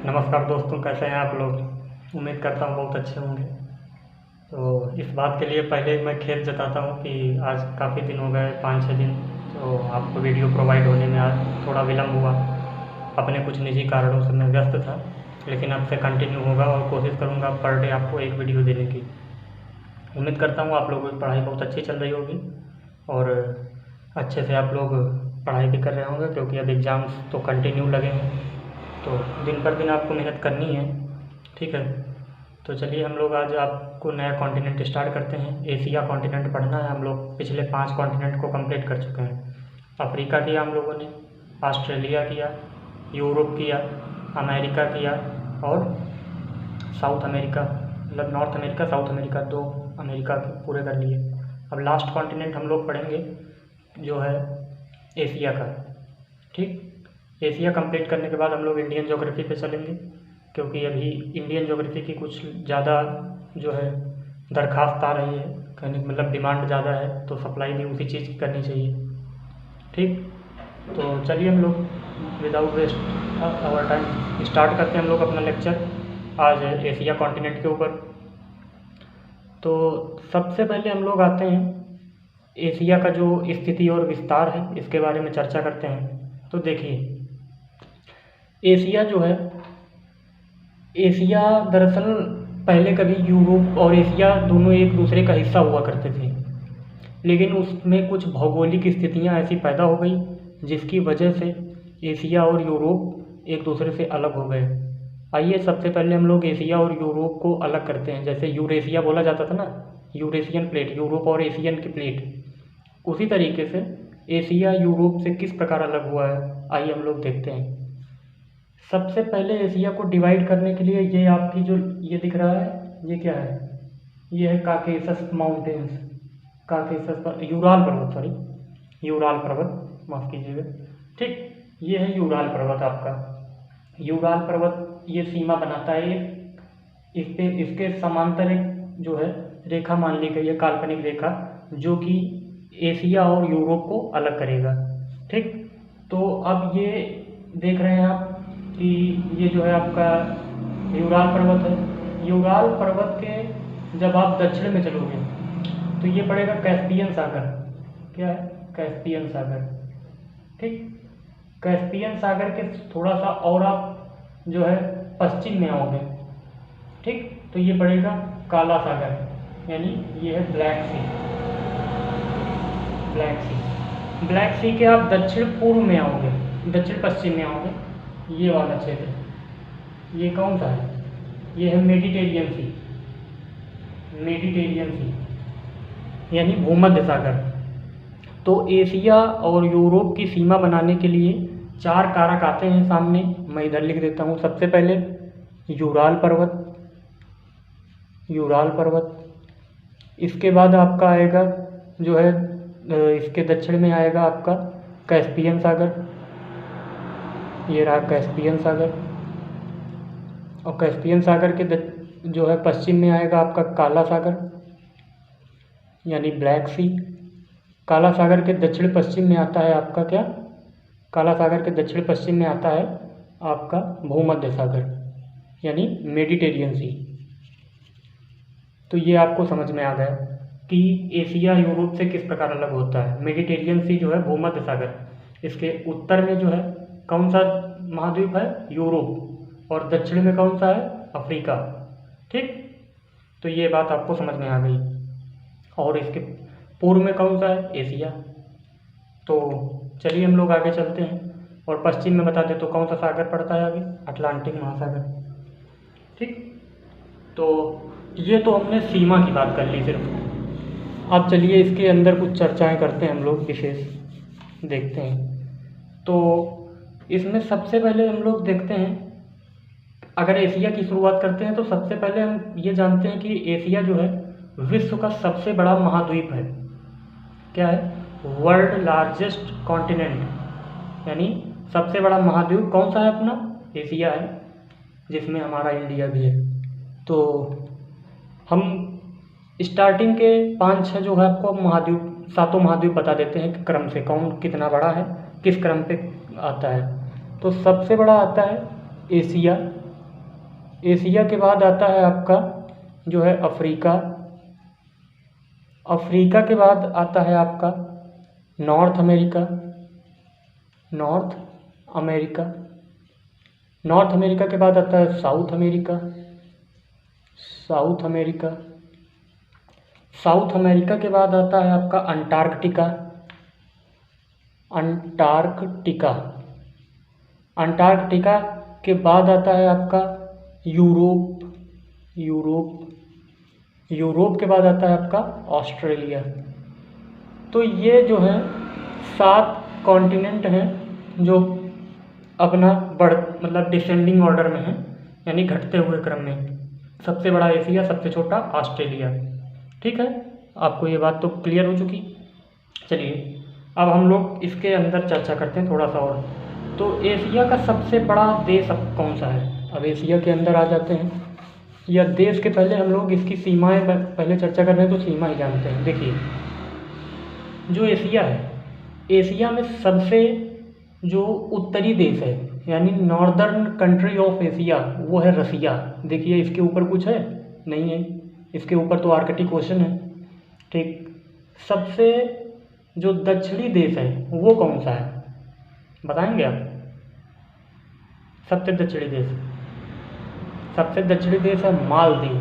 नमस्कार दोस्तों, कैसे हैं आप लोग। उम्मीद करता हूँ बहुत अच्छे होंगे। तो इस बात के लिए पहले मैं खेद जताता हूँ कि आज काफ़ी दिन हो गए, 5-6 दिन, तो आपको वीडियो प्रोवाइड होने में आज थोड़ा विलम्ब हुआ। अपने कुछ निजी कारणों से मैं व्यस्त था, लेकिन अब से कंटिन्यू होगा और कोशिश करूँगा पर डे आपको एक वीडियो देने की। उम्मीद करता हूँ आप लोगों की पढ़ाई बहुत अच्छी चल रही होगी और अच्छे से आप लोग पढ़ाई भी कर रहे होंगे, क्योंकि अब एग्ज़ाम्स तो कंटिन्यू लगे हैं, तो दिन पर दिन आपको मेहनत करनी है। ठीक है, तो चलिए हम लोग आज आपको नया कॉन्टिनेंट स्टार्ट करते हैं। एशिया कॉन्टिनेंट पढ़ना है। हम लोग पिछले 5 कॉन्टिनेंट को कंप्लीट कर चुके हैं। अफ्रीका किया हम लोगों ने, ऑस्ट्रेलिया किया, यूरोप किया, अमेरिका किया और साउथ अमेरिका, मतलब north America, south America, 2 America पूरे कर लिए। अब लास्ट कॉन्टिनेंट हम लोग पढ़ेंगे जो है एशिया का। ठीक, एशिया कंप्लीट करने के बाद हम लोग इंडियन ज्योग्राफी पे चलेंगे, क्योंकि अभी इंडियन ज्योग्राफी की कुछ ज़्यादा जो है दरख्वास्त आ रही है, कहने का मतलब डिमांड ज़्यादा है, तो सप्लाई भी उसी चीज़ की करनी चाहिए। ठीक, तो चलिए हम लोग without waste our time start करते हैं हम लोग अपना लेक्चर आज एशिया कॉन्टिनेंट के ऊपर। तो सबसे पहले हम लोग आते हैं एशिया का जो स्थिति और विस्तार है, इसके बारे में चर्चा करते हैं। तो देखिए, एशिया जो है, एशिया दरअसल पहले कभी यूरोप और एशिया दोनों एक दूसरे का हिस्सा हुआ करते थे, लेकिन उसमें कुछ भौगोलिक स्थितियां ऐसी पैदा हो गई जिसकी वजह से एशिया और यूरोप एक दूसरे से अलग हो गए। आइए सबसे पहले हम लोग एशिया और यूरोप को अलग करते हैं। जैसे यूरेशिया बोला जाता था ना, यूरेशियन प्लेट, यूरोप और एशियन की प्लेट, उसी तरीके से एशिया यूरोप से किस प्रकार अलग हुआ है, आइए हम लोग देखते हैं। सबसे पहले एशिया को डिवाइड करने के लिए ये आपकी जो ये दिख रहा है, ये क्या है, ये है काकेशस माउंटेन्स, काकेशस यूराल पर्वत, सॉरी यूराल पर्वत, माफ़ कीजिएगा। ठीक, ये है यूराल पर्वत आपका। यूराल पर्वत ये सीमा बनाता है, इस पे इसके समांतर एक जो है रेखा मान ली गई है, काल्पनिक रेखा, जो कि एशिया और यूरोप को अलग करेगा। ठीक, तो अब ये देख रहे हैं आप कि ये जो है आपका यूराल पर्वत है। यूराल पर्वत के जब आप दक्षिण में चलोगे तो ये पड़ेगा कैस्पियन सागर। क्या है? कैस्पियन सागर। ठीक, कैस्पियन सागर के थोड़ा सा और आप जो है पश्चिम में आओगे, ठीक, तो ये पड़ेगा काला सागर, यानी ये है ब्लैक सी। ब्लैक सी, ब्लैक सी के आप दक्षिण पूर्व में आओगे, दक्षिण पश्चिम में आओगे, ये वाला क्षेत्र, ये कौन सा है, ये है मेडिटेरियन सी। मेडिटेरियन सी यानी भूमध्य सागर। तो एशिया और यूरोप की सीमा बनाने के लिए 4 कारक आते हैं सामने, मैं इधर लिख देता हूँ। सबसे पहले यूराल पर्वत, यूराल पर्वत, इसके बाद आपका आएगा जो है इसके दक्षिण में आएगा आपका कैस्पियन सागर, ये रहा कैस्पियन सागर, और कैस्पियन सागर के जो है पश्चिम में आएगा आपका काला सागर यानी ब्लैक सी। काला सागर के दक्षिण पश्चिम में आता है आपका क्या, काला सागर के दक्षिण पश्चिम में आता है आपका भूमध्य सागर यानी मेडिटेरियन सी। तो ये आपको समझ में आ गया कि एशिया यूरोप से किस प्रकार अलग होता है। मेडिटेरियन सी जो है भूमध्य सागर, इसके उत्तर में जो है कौन सा महाद्वीप है, यूरोप, और दक्षिण में कौन सा है, अफ्रीका। ठीक, तो ये बात आपको समझ में आ गई। और इसके पूर्व में कौन सा है, एशिया। तो चलिए हम लोग आगे चलते हैं और पश्चिम में बता दें तो कौन सा सागर पड़ता है आगे, अटलांटिक महासागर। ठीक, तो ये तो हमने सीमा की बात कर ली सिर्फ। अब चलिए इसके अंदर कुछ चर्चाएं करते हैं हम लोग, विशेष देखते हैं। तो इसमें सबसे पहले हम लोग देखते हैं, अगर एशिया की शुरुआत करते हैं तो सबसे पहले हम ये जानते हैं कि एशिया जो है विश्व का सबसे बड़ा महाद्वीप है। क्या है, वर्ल्ड लार्जेस्ट कॉन्टिनेंट, यानी सबसे बड़ा महाद्वीप कौन सा है अपना, एशिया है, जिसमें हमारा इंडिया भी है। तो हम स्टार्टिंग के 5-6 जो है आपको महाद्वीप, 7 महाद्वीप बता देते हैं कि क्रम से कौन कितना बड़ा है, किस क्रम पे आता है। तो सबसे बड़ा आता है एशिया, एशिया के बाद आता है आपका जो है अफ्रीका। अफ्रीका के बाद आता है आपका north America. North America. North America के बाद आता है south America. South America. South America के बाद आता है आपका अंटार्कटिका। अंटार्कटिका। अंटार्कटिका के बाद आता है आपका यूरोप। यूरोप। यूरोप के बाद आता है आपका ऑस्ट्रेलिया। तो ये जो है 7 कॉन्टिनेंट हैं जो अपना मतलब डिसेंडिंग ऑर्डर में है, यानी घटते हुए क्रम में। सबसे बड़ा एशिया, सबसे छोटा ऑस्ट्रेलिया। ठीक है, आपको ये बात तो क्लियर हो चुकी। चलिए अब हम लोग इसके अंदर चर्चा करते हैं थोड़ा सा और। तो एशिया का सबसे बड़ा देश अब कौन सा है? अब एशिया के अंदर आ जाते हैं, या देश के पहले हम लोग इसकी सीमाएं पहले चर्चा कर रहे हैं, तो सीमा ही जानते हैं। देखिए जो एशिया है, एशिया में सबसे जो उत्तरी देश है यानी नॉर्दर्न कंट्री ऑफ एशिया वो है रसिया। देखिए इसके ऊपर कुछ है? नहीं है, इसके ऊपर तो आर्कटिक ओशन है। ठीक, सबसे जो दक्षिणी देश है वो कौन सा है बताएंगे आप? सबसे दक्षिणी देश, सबसे दक्षिणी देश है मालदीव।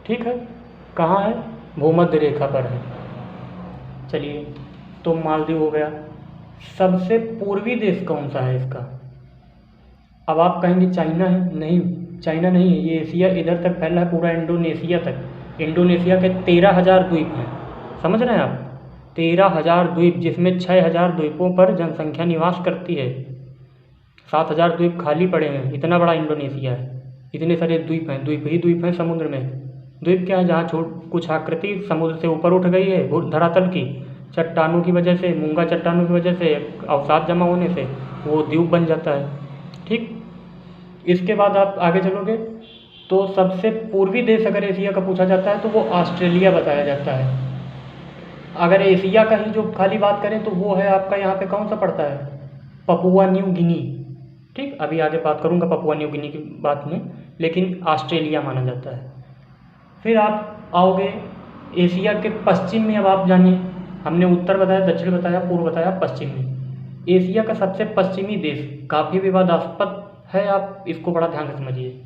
ठीक है, कहाँ है? भूमध्य रेखा पर है। चलिए तो मालदीव हो गया। सबसे पूर्वी देश कौन सा है इसका? अब आप कहेंगे चाइना है। नहीं, चाइना नहीं है, ये एशिया इधर तक फैला है, पूरा इंडोनेशिया तक। इंडोनेशिया के 13,000 द्वीप हैं, समझ रहे हैं आप? 13,000 द्वीप, जिसमें 6,000 द्वीपों पर जनसंख्या निवास करती है। 7,000 द्वीप खाली पड़े हैं। इतना बड़ा इंडोनेशिया है, इतने सारे द्वीप हैं। द्वीप ही द्वीप हैं समुद्र में। द्वीप क्या है? जहाँ कुछ आकृति समुद्र से ऊपर उठ गई है धरातल की, चट्टानों की वजह से, मूंगा चट्टानों की वजह से, अवसाद जमा होने से वो द्वीप बन जाता है। ठीक, इसके बाद आप आगे चलोगे तो सबसे पूर्वी देश अगर एशिया का पूछा जाता है तो वो ऑस्ट्रेलिया बताया जाता है। अगर एशिया का ही जो खाली बात करें तो वो है आपका यहाँ पे कौन सा पड़ता है? Papua New Guinea. ठीक, अभी आगे बात करूँगा पपुआ न्यू गिनी की बात में, लेकिन ऑस्ट्रेलिया माना जाता है। फिर आप आओगे एशिया के पश्चिम में। अब आप जानिए, हमने उत्तर बताया, दक्षिण बताया, पूर्व बताया, पश्चिम में। एशिया का सबसे पश्चिमी देश काफ़ी विवादास्पद है, आप इसको बड़ा ध्यान से समझिए।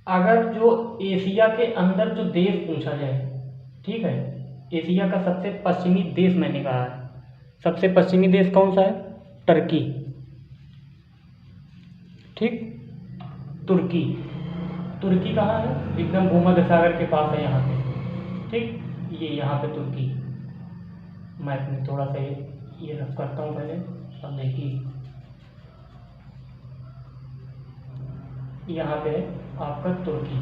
अगर जो एशिया के अंदर जो देश पूछा जाए, ठीक है, एशिया का सबसे पश्चिमी देश मैंने कहा है, सबसे पश्चिमी देश कौन सा है? टर्की। ठीक, तुर्की। तुर्की कहाँ है? एकदम भूमध्य सागर के पास है यहाँ पे। ठीक, ये यहाँ पे तुर्की। मैप में थोड़ा सा ये रफ करता हूँ पहले, अब देखिए यहाँ पे आपका तुर्की।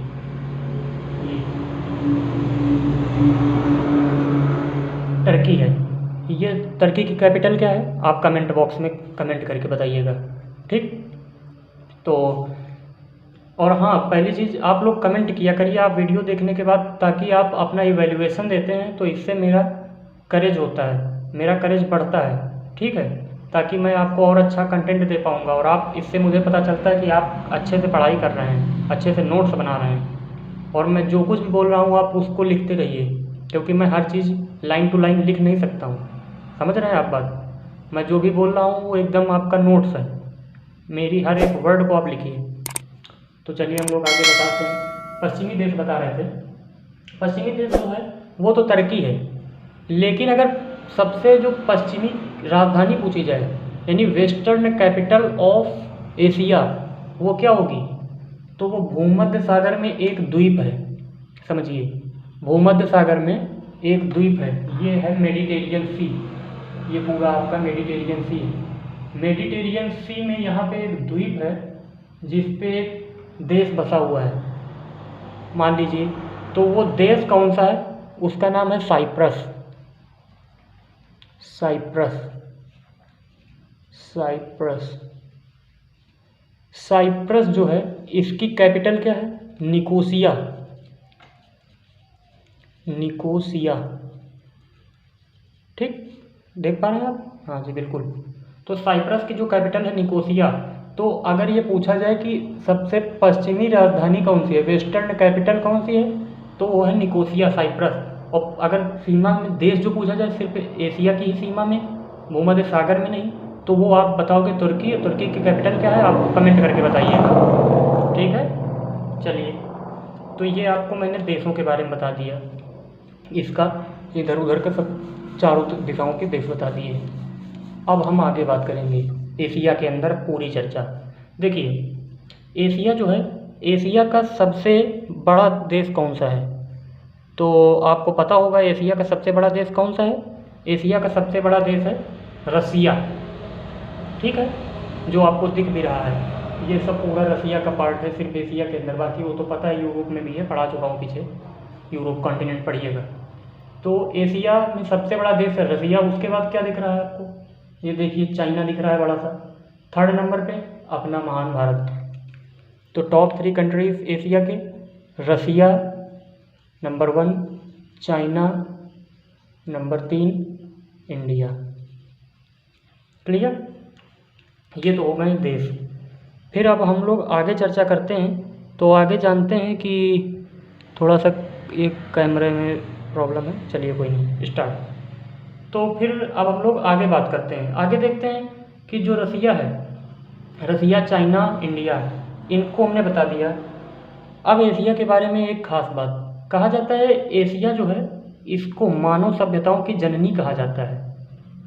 ये टर्की है। ये टर्की की कैपिटल क्या है? आप कमेंट बॉक्स में कमेंट करके बताइएगा। ठीक, तो और हाँ, पहली चीज़ आप लोग कमेंट किया करिए आप वीडियो देखने के बाद, ताकि आप अपना इवैल्यूएशन देते हैं तो इससे मेरा करेज होता है, मेरा करेज बढ़ता है। ठीक है, ताकि मैं आपको और अच्छा कंटेंट दे पाऊँगा, और आप इससे मुझे पता चलता है कि आप अच्छे से पढ़ाई कर रहे हैं, अच्छे से नोट्स बना रहे हैं, और मैं जो कुछ भी बोल रहा हूँ आप उसको लिखते रहिए, क्योंकि मैं हर चीज़ लाइन टू लाइन लिख नहीं सकता हूँ। समझ रहे हैं आप बात? मैं जो भी बोल रहा हूँ वो एकदम आपका नोट्स है, मेरी हर एक वर्ड को आप लिखिए। तो चलिए हम लोग आगे बताते हैं। पश्चिमी देश बता रहे थे। पश्चिमी देश जो है वो तो टर्की है, लेकिन अगर सबसे जो पश्चिमी राजधानी पूछी जाए, यानी वेस्टर्न कैपिटल ऑफ एशिया, वो क्या होगी? तो वो भूमध्य सागर में एक द्वीप है। समझिए, भूमध्य सागर में एक द्वीप है, ये है मेडिटेरियन सी। ये पूरा आपका मेडिटेरियन सी है। मेडिटेरियन सी में यहाँ पे एक द्वीप है जिस पे एक देश बसा हुआ है, मान लीजिए। तो वो देश कौन सा है? उसका नाम है साइप्रस। साइप्रस। साइप्रस। साइप्रस जो है इसकी कैपिटल क्या है? निकोसिया। निकोसिया। ठीक, देख पा रहे हैं आप? हाँ जी बिल्कुल। तो साइप्रस की जो कैपिटल है निकोसिया, तो अगर ये पूछा जाए कि सबसे पश्चिमी राजधानी कौन सी है, वेस्टर्न कैपिटल कौन सी है, तो वो है निकोसिया, साइप्रस। और अगर सीमा में देश जो पूछा जाए सिर्फ एशिया की ही सीमा में, भूमध्य सागर में नहीं, तो वो आप बताओगे तुर्की। तुर्की की कैपिटल क्या है, आप कमेंट करके बताइएगा, ठीक है। चलिए, तो ये आपको मैंने देशों के बारे में बता दिया, इसका इधर उधर का सब चारों दिशाओं के देश बता दिए। अब हम आगे बात करेंगे एशिया के अंदर पूरी चर्चा। देखिए, एशिया जो है, एशिया का सबसे बड़ा देश कौन सा है, तो आपको पता होगा एशिया का सबसे बड़ा देश कौन सा है। एशिया का सबसे बड़ा देश है रसिया, ठीक है, जो आपको दिख भी रहा है। ये सब पूरा रसिया का पार्ट है, सिर्फ एशिया के अंदर। बाकी वो तो पता है, यूरोप में भी है, पढ़ा चुका हूँ पीछे, यूरोप कॉन्टिनेंट पढ़िएगा। तो एशिया में सबसे बड़ा देश है रसिया। उसके बाद क्या दिख रहा है आपको, ये देखिए चाइना दिख रहा है बड़ा सा। थर्ड नंबर पे अपना महान भारत। तो टॉप 3 कंट्रीज एशिया के, Russia number 1, China number 3, India. Clear, ये तो हो गए देश। फिर अब हम लोग आगे चर्चा करते हैं। तो आगे जानते हैं कि थोड़ा सा एक कैमरे में प्रॉब्लम है, चलिए कोई नहीं, स्टार्ट। तो फिर अब हम लोग आगे बात करते हैं, आगे देखते हैं कि जो रसिया है, रसिया, चाइना, इंडिया, इनको हमने बता दिया। अब एशिया के बारे में एक खास बात, कहा जाता है एशिया जो है, इसको मानव सभ्यताओं की जननी कहा जाता है,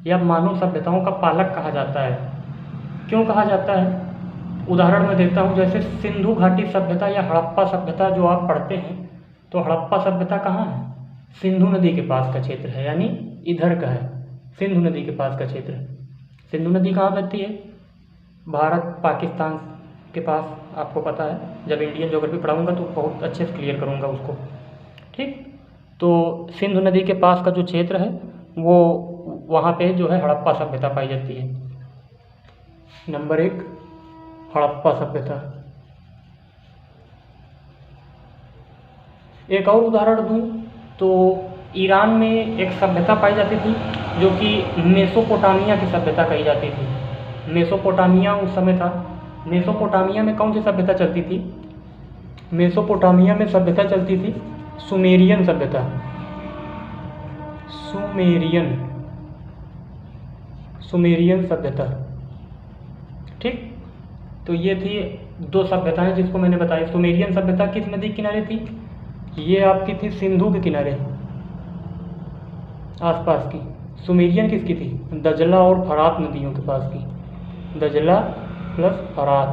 या मानव सभ्यताओं का पालक कहा जाता है। क्यों कहा जाता है, उदाहरण मैं देता हूँ। जैसे सिंधु घाटी सभ्यता या हड़प्पा सभ्यता जो आप पढ़ते हैं, तो हड़प्पा सभ्यता कहाँ है, सिंधु नदी के पास का क्षेत्र है, यानी इधर का है, सिंधु नदी के पास का क्षेत्र है। सिंधु नदी कहाँ बहती है, भारत पाकिस्तान के पास, आपको पता है। जब इंडियन ज्योग्राफी पढ़ाऊँगा तो बहुत अच्छे से क्लियर करूँगा उसको, ठीक। तो सिंधु नदी के पास का जो क्षेत्र है, वो वहाँ पे जो है हड़प्पा सभ्यता पाई जाती है। नंबर 1 हड़प्पा सभ्यता। एक और उदाहरण दूँ तो ईरान में एक सभ्यता पाई जाती थी जो कि मेसोपोटामिया की सभ्यता कही जाती थी। मेसोपोटामिया उस समय था। मेसोपोटामिया में कौन सी सभ्यता चलती थी, मेसोपोटामिया में सभ्यता चलती थी सुमेरियन सभ्यता, सुमेरियन सभ्यता, ठीक। तो ये थी 2 सभ्यताएं जिसको मैंने बताया। सुमेरियन सभ्यता किस नदी के किनारे थी, ये आपकी थी सिंधु के किनारे आसपास की। सुमेरियन किसकी थी, दजला और फरात नदियों के पास की, दजला प्लस फरात।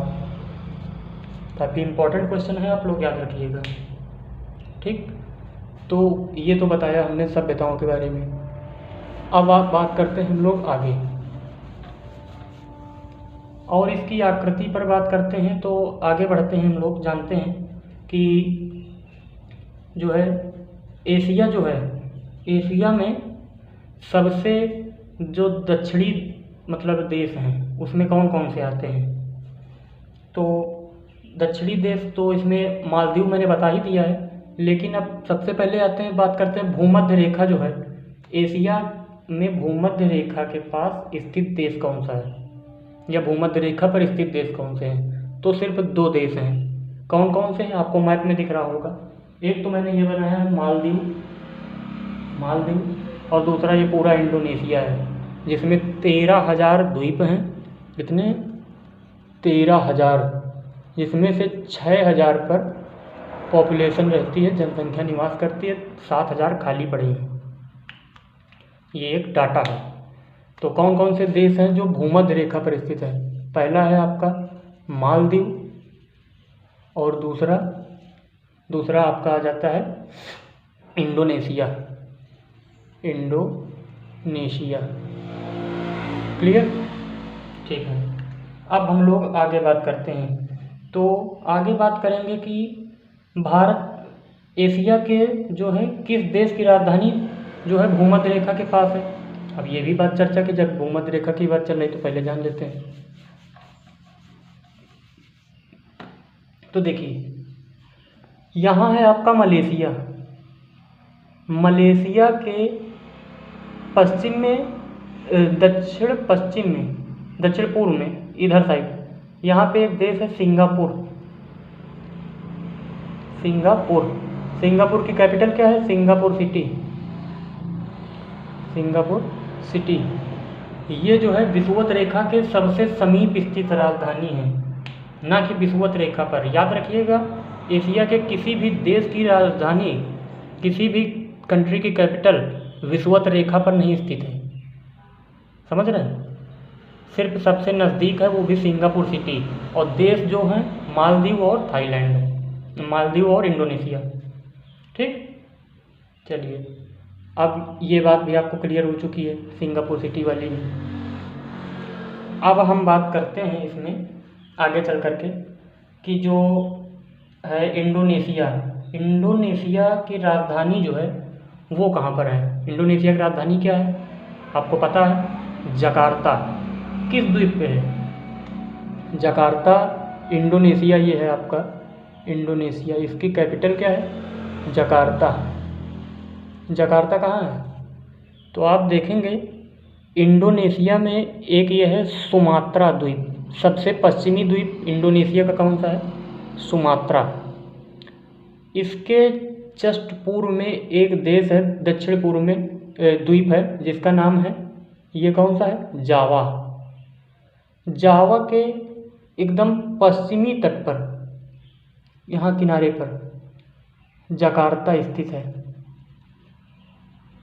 काफ़ी इंपॉर्टेंट क्वेश्चन है, आप लोग याद रखिएगा, ठीक। तो ये तो बताया हमने सभ्यताओं के बारे में। अब आप बात करते हैं हम लोग आगे, और इसकी आकृति पर बात करते हैं। तो आगे बढ़ते हैं हम लोग, जानते हैं कि जो है एशिया जो है, एशिया में सबसे जो दक्षिणी मतलब देश हैं, उसमें कौन कौन से आते हैं। तो दक्षिणी देश तो इसमें मालदीव मैंने बता ही दिया है, लेकिन अब सबसे पहले आते हैं, बात करते हैं भूमध्य रेखा जो है, एशिया में भूमध्य रेखा के पास स्थित देश कौन सा है, या भूमध्य रेखा पर स्थित देश कौन से हैं। तो सिर्फ 2 देश हैं। कौन कौन से हैं, आपको मैप में दिख रहा होगा। एक तो मैंने ये बनाया है मालदीव, और दूसरा ये पूरा इंडोनेशिया है, जिसमें 13,000 द्वीप हैं। कितने, 13,000, जिसमें से 6,000 पर पॉपुलेशन रहती है, जनसंख्या निवास करती है, 7,000 खाली पड़ी हैं। ये एक डाटा है। तो कौन कौन से देश हैं जो भूमध्य रेखा पर स्थित है, पहला है आपका मालदीव, और दूसरा आपका आ जाता है इंडोनेशिया। क्लियर, ठीक है। अब हम लोग आगे बात करते हैं। तो आगे बात करेंगे कि भारत एशिया के जो है किस देश की राजधानी जो है भूमध्य रेखा के पास है। अब ये भी बात चर्चा की, जब भूमध्य रेखा की बात चल रही तो पहले जान लेते हैं। तो देखिए, यहाँ है आपका मलेशिया। मलेशिया के पश्चिम में, दक्षिण पश्चिम में, दक्षिण पूर्व में, इधर साइड यहाँ पे एक देश है सिंगापुर। सिंगापुर, सिंगापुर की कैपिटल क्या है? Singapore city. सिंगापुर सिटी ये जो है विषुवत रेखा के सबसे समीप स्थित राजधानी है, ना कि विषुवत रेखा पर। याद रखिएगा, एशिया के किसी भी देश की राजधानी, किसी भी कंट्री की कैपिटल विषुवत रेखा पर नहीं स्थित है। समझ रहे हैं? सिर्फ सबसे नज़दीक है वो भी सिंगापुर सिटी, और देश जो हैं मालदीव और थाईलैंड, मालदीव और इंडोनेशिया। ठीक, चलिए अब ये बात भी आपको क्लियर हो चुकी है सिंगापुर सिटी वाली भी। अब हम बात करते हैं इसमें आगे चल करके कि जो है इंडोनेशिया, इंडोनेशिया की राजधानी जो है वो कहाँ पर है? इंडोनेशिया की राजधानी क्या है आपको पता है? जकार्ता। किस द्वीप पे है? जकार्ता, इंडोनेशिया ये है आपका इंडोनेशिया। इसकी कैपिटल क्या है? जकार्ता। जकार्ता कहाँ है? तो आप देखेंगे इंडोनेशिया में एक ये है सुमात्रा द्वीप। सबसे पश्चिमी द्वीप इंडोनेशिया का कौन सा है? सुमात्रा। इसके जस्ट पूर्व में एक देश है, दक्षिण पूर्व में द्वीप है जिसका नाम है, ये कौन सा है? जावा। जावा के एकदम पश्चिमी तट पर, यहाँ किनारे पर जकार्ता स्थित है।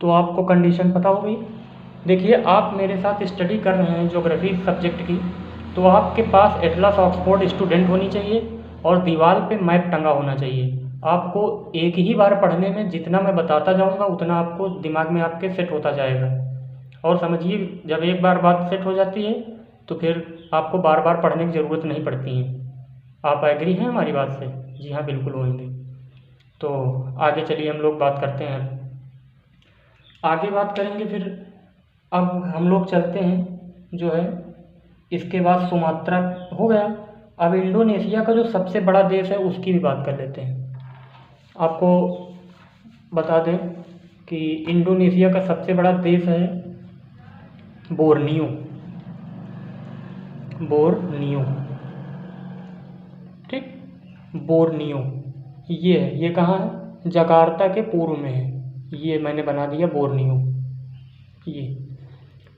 तो आपको कंडीशन पता हो गई। देखिए, आप मेरे साथ स्टडी कर रहे हैं ज्योग्राफी सब्जेक्ट की, तो आपके पास एटलस ऑक्सफोर्ड स्टूडेंट होनी चाहिए और दीवार पे मैप टंगा होना चाहिए। आपको एक ही बार पढ़ने में जितना मैं बताता जाऊंगा उतना आपको दिमाग में आपके सेट होता जाएगा। और समझिए, जब एक बार बात सेट हो जाती है तो फिर आपको बार बार पढ़ने की ज़रूरत नहीं पड़ती है। आप एग्री हैं हमारी बात से? जी हाँ, बिल्कुल होंगे। तो आगे चलिए हम लोग बात करते हैं, आगे बात करेंगे। फिर अब हम लोग चलते हैं जो है, इसके बाद सुमात्रा हो गया। अब इंडोनेशिया का जो सबसे बड़ा देश है उसकी भी बात कर लेते हैं। आपको बता दें कि इंडोनेशिया का सबसे बड़ा देश है बोर्नियो। बोर्नियो, ठीक, बोर्नियो ये है। ये कहाँ है? जकार्ता के पूर्व में है। ये मैंने बना दिया बोर्नियो, ये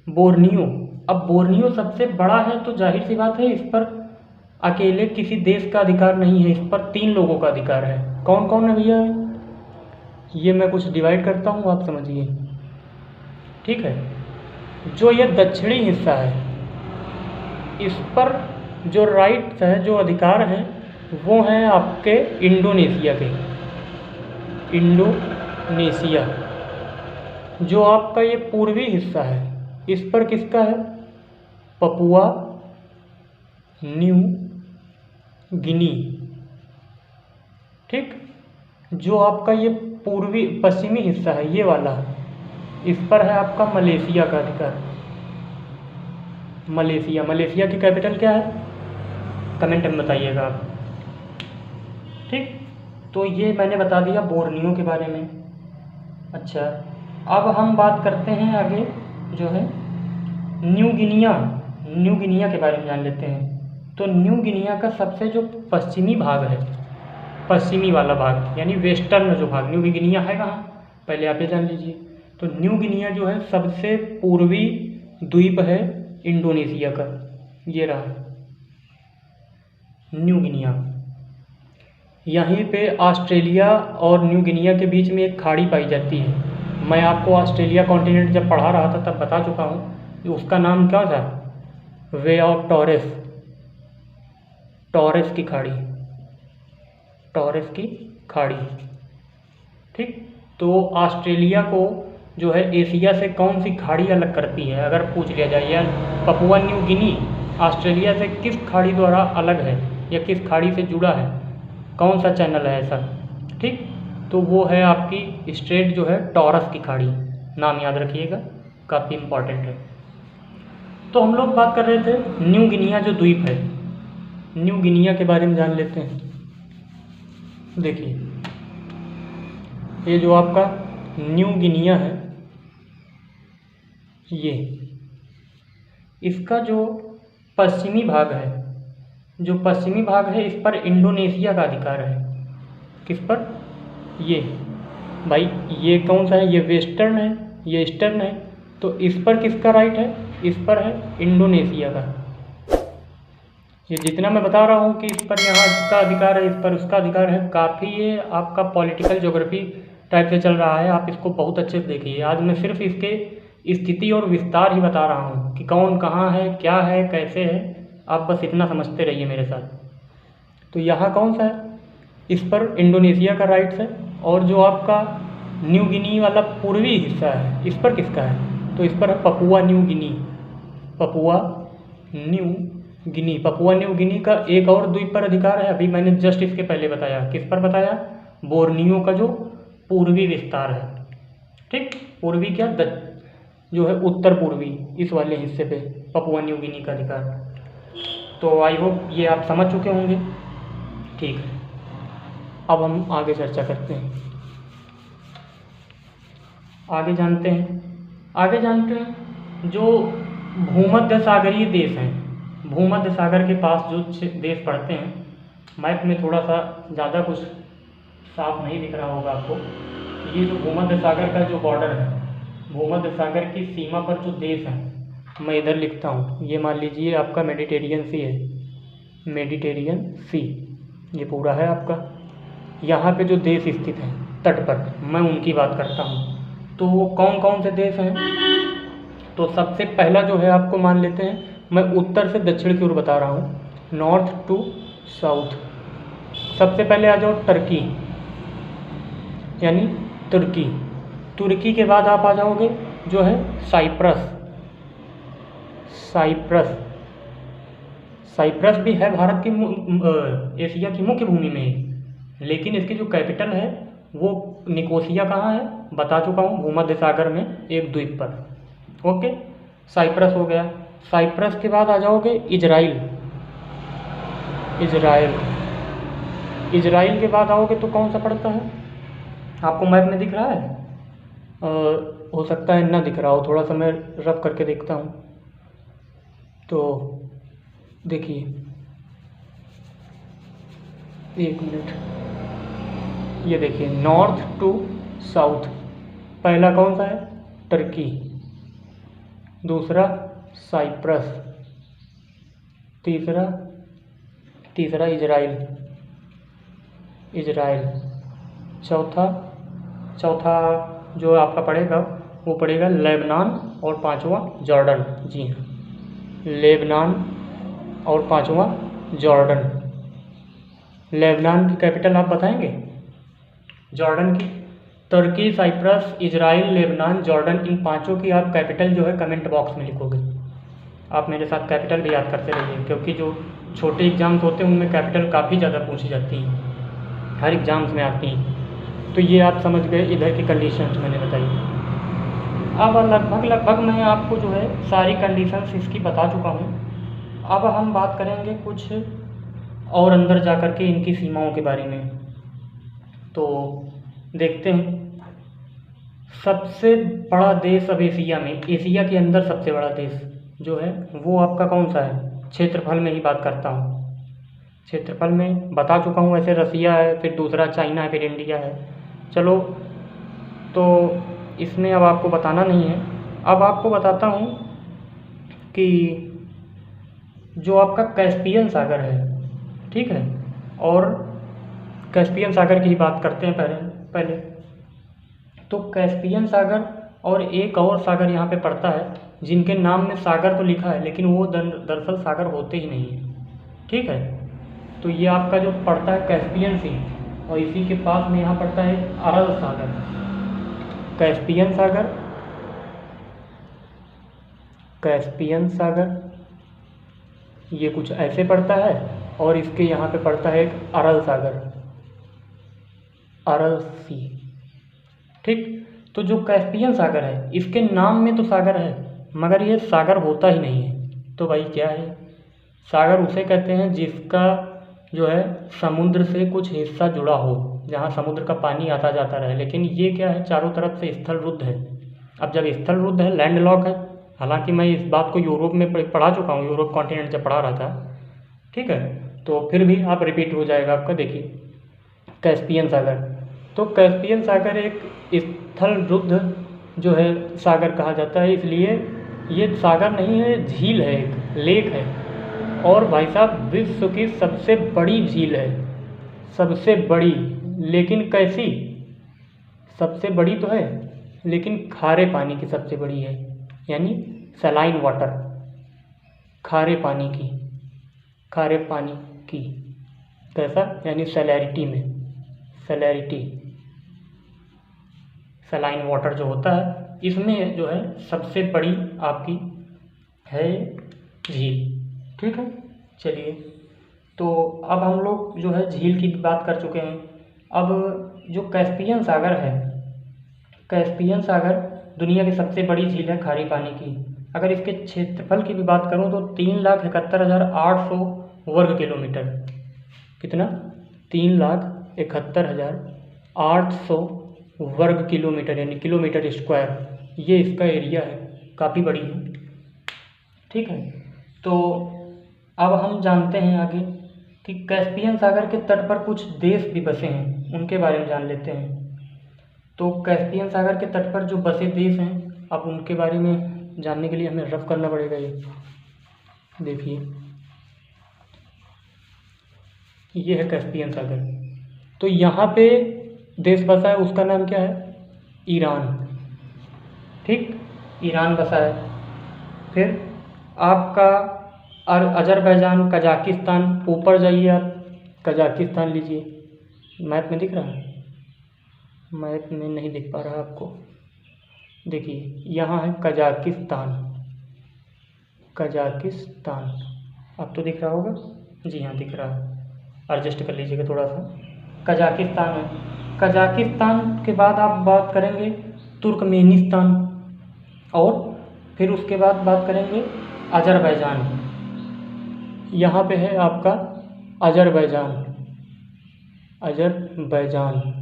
बोर्नियो। अब बोर्नियो सबसे बड़ा है तो जाहिर सी बात है इस पर अकेले किसी देश का अधिकार नहीं है, इस पर 3 लोगों का अधिकार है। कौन कौन है भैया? ये मैं कुछ डिवाइड करता हूँ, आप समझिए, ठीक है। जो ये दक्षिणी हिस्सा है इस पर जो राइट्स है, जो अधिकार हैं, वो हैं आपके इंडोनेशिया के। इंडोनेशिया। जो आपका ये पूर्वी हिस्सा है इस पर किसका है? पपुआ न्यू गिनी, ठीक। जो आपका ये पूर्वी पश्चिमी हिस्सा है ये वाला, इस पर है आपका मलेशिया का अधिकार। मलेशिया, मलेशिया की कैपिटल क्या है? कमेंट में बताइएगा आप, ठीक। तो ये मैंने बता दिया बोर्नियो के बारे में। अच्छा, अब हम बात करते हैं आगे जो है न्यू गिनिया। न्यू गिनिया के बारे में जान लेते हैं। तो न्यू गिनिया का सबसे जो पश्चिमी भाग है, पश्चिमी वाला भाग यानी वेस्टर्न जो भाग, न्यू गिनिया है कहाँ? पहले आप ये जान लीजिए। तो न्यू गिनिया जो है सबसे पूर्वी द्वीप है इंडोनेशिया का, ये रहा न्यू गिनिया। यहीं पे ऑस्ट्रेलिया और न्यू गिनिया के बीच में एक खाड़ी पाई जाती है। मैं आपको ऑस्ट्रेलिया कॉन्टिनेंट जब पढ़ा रहा था तब बता चुका हूँ कि उसका नाम क्या था? वे ऑफ टॉरेस, टॉरेस की खाड़ी, टॉरेस की खाड़ी, ठीक। तो ऑस्ट्रेलिया को जो है एशिया से कौन सी खाड़ी अलग करती है अगर पूछ लिया जाए, या पपुआ न्यू गिनी ऑस्ट्रेलिया से किस खाड़ी द्वारा अलग है या किस खाड़ी से जुड़ा है, कौन सा चैनल है ऐसा, ठीक। तो वो है आपकी स्ट्रेट जो है टॉरस की खाड़ी, नाम याद रखिएगा, काफ़ी इम्पॉर्टेंट है। तो हम लोग बात कर रहे थे न्यू गिनिया जो द्वीप है, न्यू गिनिया के बारे में जान लेते हैं। देखिए, ये जो आपका न्यू गिनिया है, ये इसका जो पश्चिमी भाग है जो पश्चिमी भाग है इस पर इंडोनेशिया का अधिकार है। किस पर? ये भाई, ये कौन सा है? ये वेस्टर्न है, ये ईस्टर्न है, तो इस पर किसका राइट है? इस पर है इंडोनेशिया का। ये जितना मैं बता रहा हूँ कि इस पर यहाँ इसका अधिकार है, इस पर उसका अधिकार है, काफ़ी ये आपका पॉलिटिकल ज्योग्राफी टाइप से चल रहा है। आप इसको बहुत अच्छे से देखिए। आज मैं सिर्फ इसके स्थिति और विस्तार ही बता रहा हूँ कि कौन कहाँ है, क्या है, कैसे है। आप बस इतना समझते रहिए मेरे साथ। तो यहाँ कौन सा है? इस पर इंडोनेशिया का राइट्स है। और जो आपका न्यू गिनी वाला पूर्वी हिस्सा है, इस पर किसका है? तो इस पर है Papua New Guinea. Papua New Guinea, Papua New Guinea का एक और द्वीप पर अधिकार है। अभी मैंने जस्ट इसके पहले बताया। किस पर बताया? बोर्नियो का जो पूर्वी विस्तार है, ठीक, पूर्वी क्या जो है उत्तर पूर्वी, इस वाले हिस्से पे पपुआ न्यू गिनी का अधिकार। तो आई होप ये आप समझ चुके होंगे। ठीक है, अब हम आगे चर्चा करते हैं। आगे जानते हैं जो भूमध्य सागरीय देश हैं, भूमध्य सागर के पास जो देश पड़ते हैं, मैप में थोड़ा सा ज़्यादा कुछ साफ नहीं दिख रहा होगा आपको। ये जो भूमध्य सागर का जो बॉर्डर है, भूमध्य सागर की सीमा पर जो देश हैं, मैं इधर लिखता हूँ। ये मान लीजिए आपका मेडिटेरियन सी है, मेडिटेरियन सी ये पूरा है आपका। यहाँ पे जो देश स्थित हैं तट पर, मैं उनकी बात करता हूँ। तो वो कौन कौन से देश हैं? तो सबसे पहला जो है आपको मान लेते हैं, मैं उत्तर से दक्षिण की ओर बता रहा हूँ, नॉर्थ टू साउथ। सबसे पहले आ जाओ टर्की, यानी तुर्की। तुर्की के बाद आप आ जाओगे जो है साइप्रस। साइप्रस भी है भारत की एशिया की मुख्य भूमि में ही, लेकिन इसकी जो कैपिटल है वो निकोसिया कहाँ है? बता चुका हूँ, भूमध्य सागर में एक द्वीप पर। ओके, साइप्रस हो गया। साइप्रस के बाद आ जाओगे इजराइल। इजराइल के बाद आओगे तो कौन सा पड़ता है? आपको मैप में दिख रहा है? हो सकता है ना दिख रहा हो, थोड़ा सा मैं रफ करके देखता हूँ। तो देखिए, एक मिनट, ये देखिए नॉर्थ टू साउथ। पहला कौन सा है? टर्की। दूसरा साइप्रस। तीसरा इजराइल। चौथा जो आपका पड़ेगा वो पड़ेगा लेबनान, और पांचवा जॉर्डन। जी हाँ, लेबनान और पांचवा जॉर्डन। लेबनान की कैपिटल आप बताएंगे? जॉर्डन की? तुर्की, साइप्रस, इजराइल, लेबनान, जॉर्डन, इन पांचों की आप कैपिटल जो है कमेंट बॉक्स में लिखोगे। आप मेरे साथ कैपिटल भी याद करते रहिए, क्योंकि जो छोटे एग्जाम्स होते हैं उनमें कैपिटल काफ़ी ज़्यादा पूछी जाती हैं, हर एग्जाम्स में आती हैं। तो ये आप समझ गए इधर की कंडीशंस मैंने बताई। अब लगभग मैं आपको जो है सारी कंडीशंस इसकी बता चुका हूँ। अब हम बात करेंगे कुछ और अंदर जा कर के इनकी सीमाओं के बारे में। तो देखते हैं, सबसे बड़ा देश अब एशिया में, एशिया के अंदर सबसे बड़ा देश जो है वो आपका कौन सा है? क्षेत्रफल में ही बात करता हूँ। क्षेत्रफल में बता चुका हूँ, ऐसे रसिया है, फिर दूसरा चाइना है, फिर इंडिया है। चलो, तो इसमें अब आपको बताना नहीं है। अब आपको बताता हूँ कि जो आपका कैस्पियन सागर है, ठीक है, और कैस्पियन सागर की ही बात करते हैं पहले। तो कैस्पियन सागर और एक और सागर यहाँ पे पड़ता है, जिनके नाम में सागर तो लिखा है, लेकिन वो दरअसल सागर होते ही नहीं है, ठीक है। तो ये आपका जो पड़ता है कैस्पियन सी, और इसी के पास में यहाँ पड़ता है अरल सागर। कैस्पियन सागर ये कुछ ऐसे पड़ता है, और इसके यहाँ पे पड़ता है एक अरल सागर, अरल सी, ठीक। तो जो कैस्पियन सागर है, इसके नाम में तो सागर है, मगर ये सागर होता ही नहीं है। तो भाई क्या है? सागर उसे कहते हैं जिसका जो है समुद्र से कुछ हिस्सा जुड़ा हो, जहाँ समुद्र का पानी आता जाता रहे। लेकिन ये क्या है? चारों तरफ से स्थल रुद्ध है। अब जब स्थल रुद्ध है, लैंड लॉक है, हालांकि मैं इस बात को यूरोप में पढ़ा चुका हूँ, यूरोप कॉन्टिनेंट जब पढ़ा रहा था, ठीक है। तो फिर भी आप रिपीट हो जाएगा आपका। देखिए, कैस्पियन सागर। तो कैस्पियन सागर एक स्थल रुद्ध जो है सागर कहा जाता है, इसलिए ये सागर नहीं है, झील है, एक लेक है। और भाई साहब विश्व की सबसे बड़ी झील है, सबसे बड़ी। लेकिन कैसी? सबसे बड़ी तो है लेकिन खारे पानी की सबसे बड़ी है, यानी सलाइन वाटर, खारे पानी की, खारे पानी की। कैसा? यानी सैलिनिटी में, सैलिनिटी, सलाइन वाटर जो होता है इसमें जो है सबसे बड़ी आपकी है झील। ठीक है, चलिए। तो अब हम लोग जो है झील की बात कर चुके हैं। अब जो कैस्पियन सागर है, कैस्पियन सागर दुनिया की सबसे बड़ी झील है खारे पानी की। अगर इसके क्षेत्रफल की भी बात करूं तो 3,71,800 वर्ग किलोमीटर। कितना? 3,71,800 वर्ग किलोमीटर, यानी किलोमीटर स्क्वायर, ये इसका एरिया है, काफ़ी बड़ी है। ठीक है, तो अब हम जानते हैं आगे कि कैस्पियन सागर के तट पर कुछ देश भी बसे हैं, उनके बारे में जान लेते हैं। तो कैस्पियन सागर के तट पर जो बसे देश हैं, अब उनके बारे में जानने के लिए हमें रफ करना पड़ेगा। ये देखिए, ये है कैस्पियन सागर। तो यहाँ पे देश बसा है, उसका नाम क्या है? ईरान। ठीक, ईरान बसा है। फिर आपका अजरबैजान, कजाकिस्तान, ऊपर जाइए आप, कजाकिस्तान लीजिए। मैप में दिख रहा है? मैप में नहीं दिख पा रहा आपको। देखिए, यहाँ है कजाकिस्तान, कजाकिस्तान। अब तो दिख रहा होगा? जी हाँ, दिख रहा है। एडजस्ट कर लीजिएगा थोड़ा सा। कजाकिस्तान है। कजाकिस्तान के बाद आप बात करेंगे तुर्कमेनिस्तान, और फिर उसके बाद बात करेंगे अजरबैजान। यहाँ पे है आपका अजरबैजान, अजरबैजान।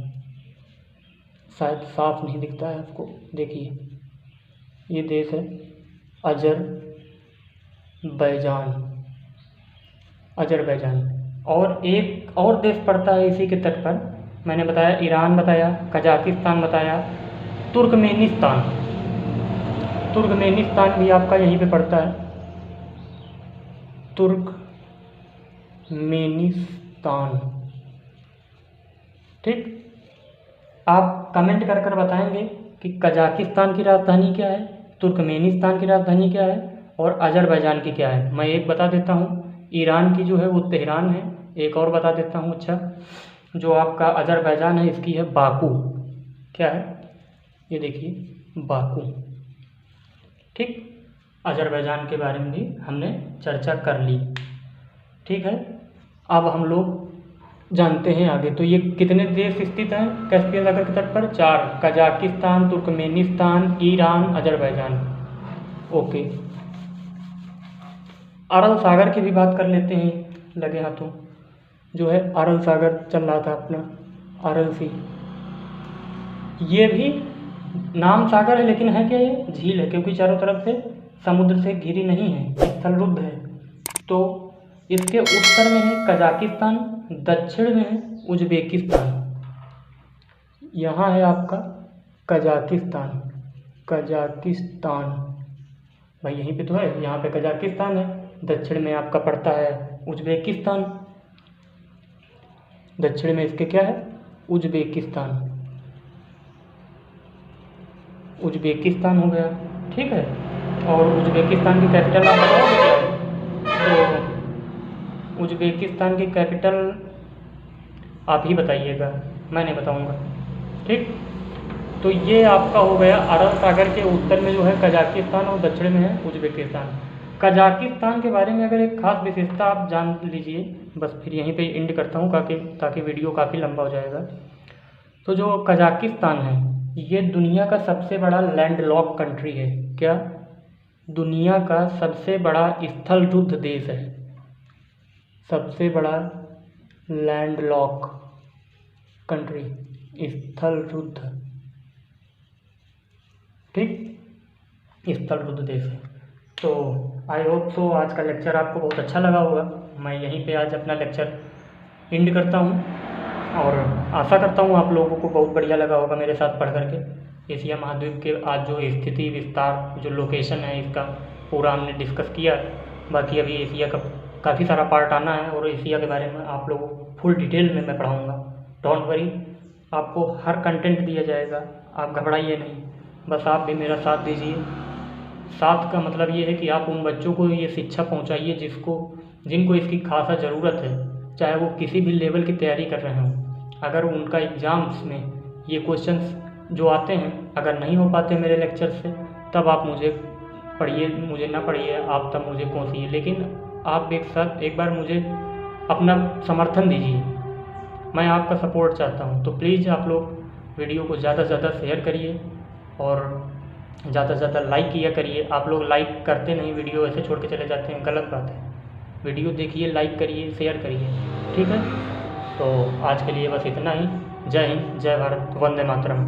शायद साफ नहीं दिखता है आपको। देखिए, ये देश है अजरबैजान, अजरबैजान। और एक और देश पड़ता है इसी के तट पर, मैंने बताया ईरान, बताया कजाकिस्तान, बताया तुर्कमेनिस्तान। तुर्कमेनिस्तान भी आपका यहीं पे पड़ता है, तुर्कमेनिस्तान। ठीक, आप कमेंट कर कर बताएंगे कि कजाकिस्तान की राजधानी क्या है, तुर्कमेनिस्तान की राजधानी क्या है, और अजरबैजान की क्या है। मैं एक बता देता हूँ, ईरान की जो है वो तेहरान है। एक और बता देता हूँ, अच्छा, जो आपका अजरबैजान है इसकी है बाकू। क्या है? ये देखिए, बाकू। ठीक, अजरबैजान के बारे में भी हमने चर्चा कर ली। ठीक है, अब हम लोग जानते हैं आगे। तो ये कितने देश स्थित हैं कैस्पियन सागर के तट पर? 4, Kazakhstan, Turkmenistan, Iran, Azerbaijan. Okay, Aral सागर की भी बात कर लेते हैं लगे हाथों। जो है अरल सागर चल रहा था अपना, अरल सी। ये भी नाम सागर है लेकिन है क्या? ये झील है, क्योंकि चारों तरफ से समुद्र से घिरी नहीं है, स्थल रुद्ध है। तो इसके उत्तर में है कजाकिस्तान, दक्षिण में है उज्बेकिस्तान। यहाँ है आपका कजाकिस्तान, कजाकिस्तान भाई यहीं पे तो है, यहाँ पे कजाकिस्तान है। दक्षिण में आपका पड़ता है उज्बेकिस्तान, दक्षिण में इसके क्या है? उज्बेकिस्तान, उज्बेकिस्तान हो गया। ठीक है, और उज्बेकिस्तान की कैपिटल आप बताओगे क्या है? तो उज्बेकिस्तान की कैपिटल आप ही बताइएगा, मैं नहीं बताऊंगा। ठीक, तो ये आपका हो गया अरब सागर के उत्तर में जो है कजाकिस्तान और दक्षिण में है उज्बेकिस्तान। कजाकिस्तान के बारे में अगर एक खास विशेषता आप जान लीजिए, बस फिर यहीं पे एंड करता हूँ ताकि वीडियो काफ़ी लंबा हो जाएगा। तो जो कजाकिस्तान है ये दुनिया का सबसे बड़ा लैंडलॉक कंट्री है। क्या? दुनिया का सबसे बड़ा स्थल रुद्ध देश है, सबसे बड़ा लैंडलॉक कंट्री, स्थल रुद्ध। ठीक, स्थल रुद्ध देश है। तो आई होप सो आज का लेक्चर आपको बहुत अच्छा लगा होगा। मैं यहीं पे आज अपना लेक्चर एंड करता हूँ और आशा करता हूँ आप लोगों को बहुत बढ़िया लगा होगा मेरे साथ पढ़ करके। एशिया महाद्वीप के आज जो स्थिति विस्तार जो लोकेशन है इसका पूरा हमने डिस्कस किया। बाकी अभी एशिया का काफ़ी सारा पार्ट आना है और एशिया के बारे में आप लोगों को फुल डिटेल में मैं पढ़ाऊँगा। डोंट वरी, आपको हर कंटेंट दिया जाएगा, आप घबराइए नहीं, बस आप भी मेरा साथ दीजिए। साथ का मतलब ये है कि आप उन बच्चों को ये शिक्षा पहुंचाइए जिनको इसकी खासा ज़रूरत है, चाहे वो किसी भी लेवल की तैयारी कर रहे हों। अगर उनका एग्ज़ाम्स में ये क्वेश्चंस जो आते हैं अगर नहीं हो पाते मेरे लेक्चर से, तब आप मुझे पढ़िए, मुझे ना पढ़िए, आप तब मुझे कोसिए, लेकिन आप एक बार मुझे अपना समर्थन दीजिए। मैं आपका सपोर्ट चाहता हूँ। तो प्लीज़ आप लोग वीडियो को ज़्यादा से ज़्यादा शेयर करिए और ज़्यादा से ज़्यादा लाइक किया करिए। आप लोग लाइक करते नहीं, वीडियो ऐसे छोड़ के चले जाते हैं, गलत बात है। वीडियो देखिए, लाइक करिए, शेयर करिए, ठीक है। तो आज के लिए बस इतना ही। जय हिंद, जय भारत, वंदे मातरम।